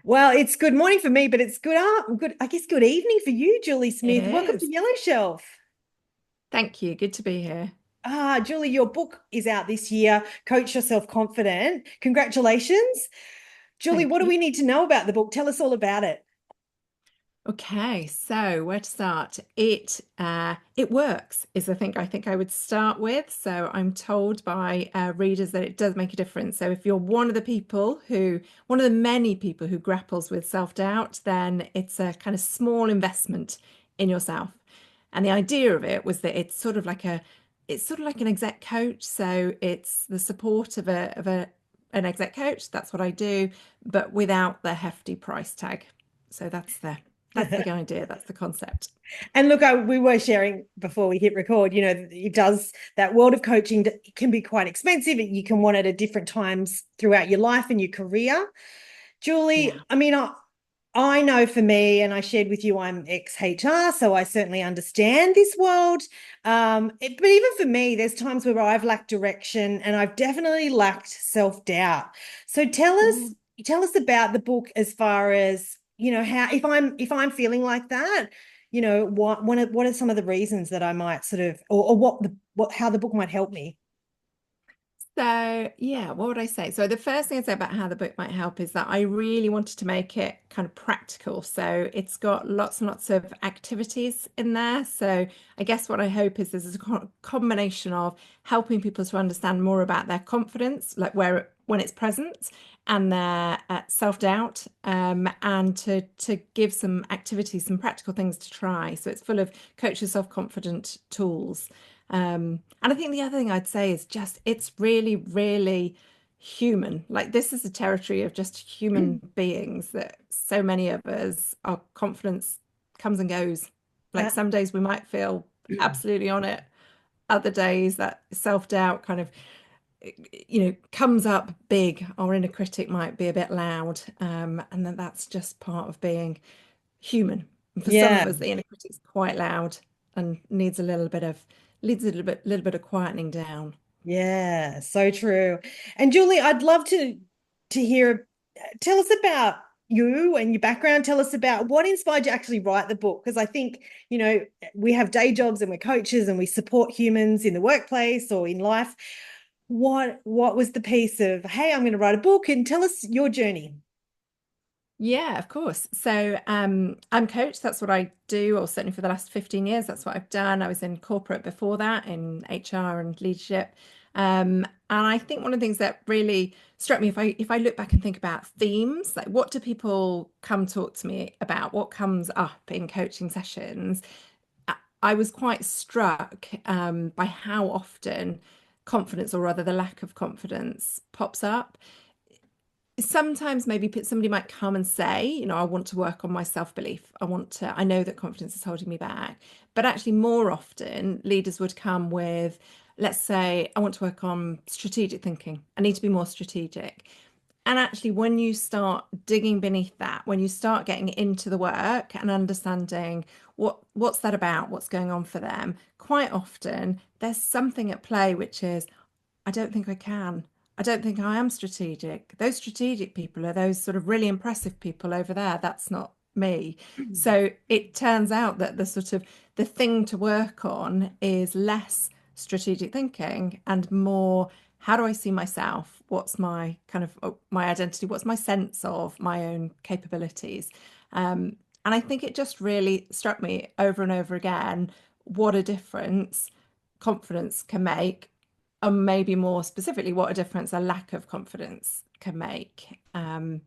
Well, it's good morning for me, but it's I guess good evening for you, Julie It Smith. Welcome to is. Yellow Shelf. Thank you. Good to be here. Julie, your book is out this year, Coach Yourself Confident. Congratulations. Julie, Thank what do you. we need to know about the book? Tell us all about it. Okay, so where to start? It works is I think I would start with. So I'm told by readers that it does make a difference. So if you're one of the many people who grapples with self-doubt, then it's a kind of small investment in yourself. And the idea of it was that it's sort of like an exec coach. So it's the support of an exec coach. That's what I do, but without the hefty price tag. So that's the idea. That's the concept. And look, we were sharing before we hit record, it does that world of coaching can be quite expensive. You can want it at different times throughout your life and your career. Julie, Yeah. I know for me, and I shared with you, I'm ex-HR, so I certainly understand this world. But even for me, there's times where I've lacked direction and I've definitely lacked self-doubt. So Mm. tell us about the book as far as, how if I'm feeling like that, what are some of the reasons that I might sort of, or what how the book might help me? So, yeah, what would I say? So, the first thing I'd say about how the book might help is that I really wanted to make it kind of practical. So, it's got lots and lots of activities in there. So, I guess what I hope is there's a combination of helping people to understand more about their confidence, like when it's present, and their self-doubt, and to give some activities, some practical things to try. So, it's full of coach yourself confident tools. And I think the other thing I'd say is just it's really, really human. Like this is a territory of just human beings that so many of us, our confidence comes and goes. Like Uh, some days we might feel absolutely on it. Other days that self-doubt kind of, comes up big. Our inner critic might be a bit loud. And then that's just part of being human. And for some yeah. of us, the inner critic's quite loud and needs little bit of quietening down. Yeah, so true. And Julie, I'd love to hear, tell us about you and your background. Tell us about what inspired you to actually write the book. Because I think, we have day jobs and we're coaches and we support humans in the workplace or in life. What was the piece of, hey, I'm going to write a book, and tell us your journey. Yeah, of course. So I'm coach. That's what I do, or certainly for the last 15 years, that's what I've done. I was in corporate before that, in HR and leadership. And I think one of the things that really struck me, if I look back and think about themes, like what do people come talk to me about? What comes up in coaching sessions? I was quite struck by how often confidence, or rather the lack of confidence, pops up. Sometimes maybe somebody might come and say, I want to work on my self-belief. I know that confidence is holding me back. But actually, more often, leaders would come with, let's say, I want to work on strategic thinking. I need to be more strategic. And actually, when you start digging beneath that, when you start getting into the work and understanding what's that about, what's going on for them, quite often there's something at play, which is, I don't think I can. I don't think I am strategic. Those strategic people are those sort of really impressive people over there. That's not me. So it turns out that the thing to work on is less strategic thinking and more, how do I see myself? What's my kind of my identity? What's my sense of my own capabilities? And I think it just really struck me over and over again what a difference confidence can make, and maybe more specifically, what a difference a lack of confidence can make. And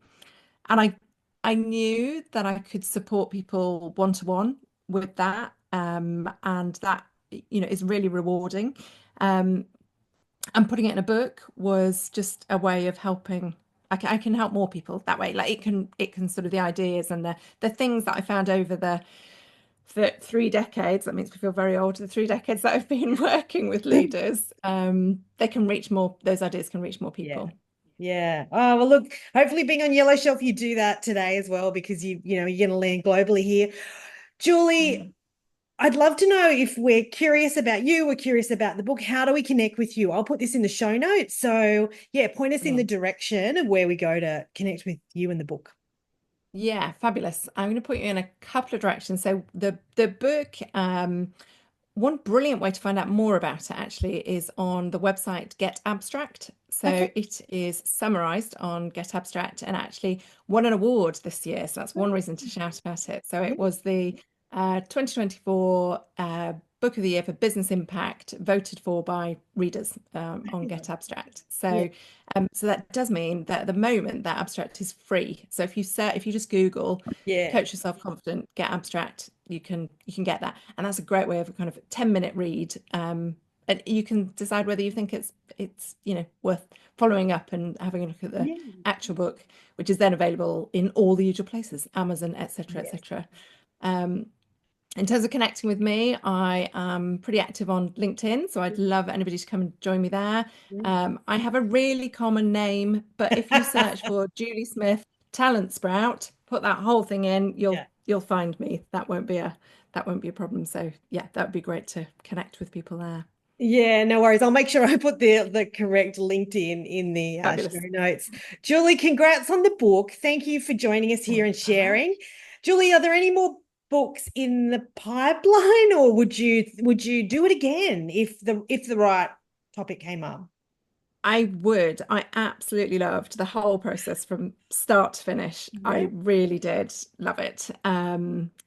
I knew that I could support people one to one with that, and that is really rewarding. Um, and putting it in a book was just a way of helping. I can help more people that way. Like it can sort of the ideas and the things that I found over the for 3 decades, that makes me feel very old, the 3 decades that I've been working with leaders, they can reach more, those ideas can reach more Yeah. people. Yeah. Oh, well, look, hopefully being on Yellow Shelf, you do that today as well, because you're going to land globally here. Julie, Mm. I'd love to know, if we're curious about you, we're curious about the book, how do we connect with you? I'll put this in the show notes. So, yeah, point us in the Brilliant. direction of where we go to connect with you and the book. Yeah, fabulous. I'm going to put you in a couple of directions. So the book, one brilliant way to find out more about it actually is on the website Get Abstract. So Okay. it is summarized on Get Abstract and actually won an award this year. So that's one reason to shout about it. So Yeah. it was the 2024 Book of the Year for Business Impact, voted for by readers on Get Abstract. Yeah. So that does mean that at the moment that abstract is free. So if you just Google Yeah. coach yourself confident, get abstract, you can get that. And that's a great way of a kind of 10-minute read. And you can decide whether you think it's worth following up and having a look at the Yeah. actual book, which is then available in all the usual places, Amazon, etc., Yes. etc. Um, in terms of connecting with me, I am pretty active on LinkedIn, so I'd love anybody to come and join me there. I have a really common name, but if you search for Julie Smith Talent Sprout, put that whole thing in, Yeah. you'll find me. That won't be a problem. So yeah, that would be great to connect with people there. Yeah, no worries. I'll make sure I put the correct LinkedIn in the show Fabulous. notes. Julie, congrats on the book. Thank you for joining us here Thanks and so sharing. much. Julie, are there any more books in the pipeline, or would you do it again if the right topic came up? I would. I absolutely loved the whole process from start to finish. Yeah. I really did love it.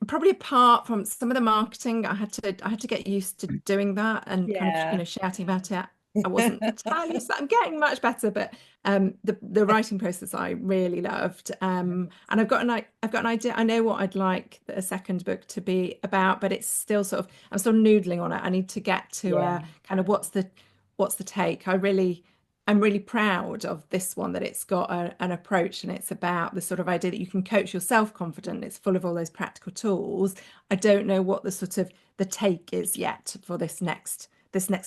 Probably apart from some of the marketing, I had to get used to doing that and kind of, Yeah. shouting about it. I wasn't entirely used to that. I'm getting much better, but the writing process I really loved. And I've got an idea. I know what I'd like a second book to be about, but it's still I'm still noodling on it. I need to get to Yeah. kind of what's the take. I'm really proud of this one that it's got an approach and it's about the sort of idea that you can coach yourself confident. It's full of all those practical tools. I don't know what the sort of the take is yet for this next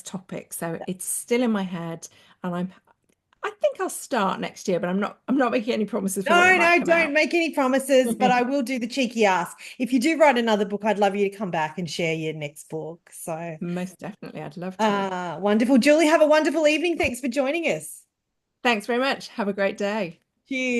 topic. So it's still in my head and I think I'll start next year, but I'm not making any promises for when it No, might no, come don't out. make any promises, but I will do the cheeky ask. If you do write another book, I'd love you to come back and share your next book. So, Most definitely, I'd love to. wonderful. Julie, have a wonderful evening. Thanks for joining us. Thanks very much. Have a great day. Cheers.